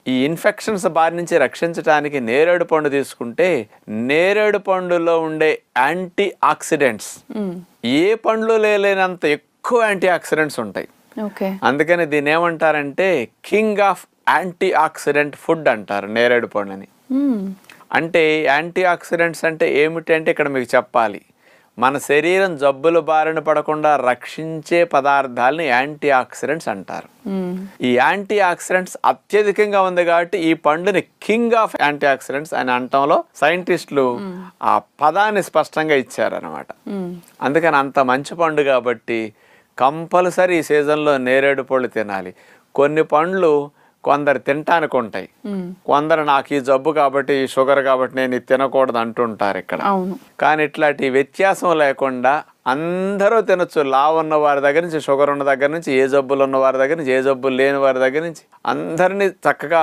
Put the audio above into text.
ఈ ఇన్ఫెక్షన్స్ బారి నుంచి రక్షించడానికి నేరేడు పండు తీసుకుంటే నేరేడు పండులో ఉండే యాంటీ ఆక్సిడెంట్స్ ఏ పండ్లు లేనంత ఎక్కువ యాంటీ ఆక్సిడెంట్స్ ఉంటాయి. అందుకని దీన్ని ఏమంటారంటే king of anti oxidant food అంటారు నేరేడు పండుని. అంటే యాంటీ ఆక్సిడెంట్స్ అంటే ఏమిటి అంటే ఇక్కడ మీకు చెప్పాలి, మన శరీరం జబ్బుల బారిన పడకుండా రక్షించే పదార్థాలని యాంటీ ఆక్సిడెంట్స్ అంటారు. ఈ యాంటీ ఆక్సిడెంట్స్ అత్యధికంగా ఉంది కాబట్టి ఈ పండుని కింగ్ ఆఫ్ యాంటీ ఆక్సిడెంట్స్ అని అనటంలో సైంటిస్టులు ఆ పదాన్ని స్పష్టంగా ఇచ్చారనమాట. అందుకని అంత మంచి పండు కాబట్టి కంపల్సరీ ఈ సీజన్లో నేరేడు పళ్ళు తినాలి. కొన్ని పండ్లు కొందరు తినటానికి ఉంటాయి, కొందరు నాకు ఈ జబ్బు కాబట్టి ఈ షుగర్ కాబట్టి నేను ఇది తినకూడదు అంటుంటారు ఇక్కడ. కానీ ఇట్లాంటి వ్యత్యాసం లేకుండా అందరూ తినొచ్చు. లావు ఉన్న వారి దగ్గర నుంచి, షుగర్ ఉన్న దగ్గర నుంచి, ఏ జబ్బులు ఉన్న వారి దగ్గర నుంచి, ఏ జబ్బులు లేని వారి దగ్గర నుంచి అందరినీ చక్కగా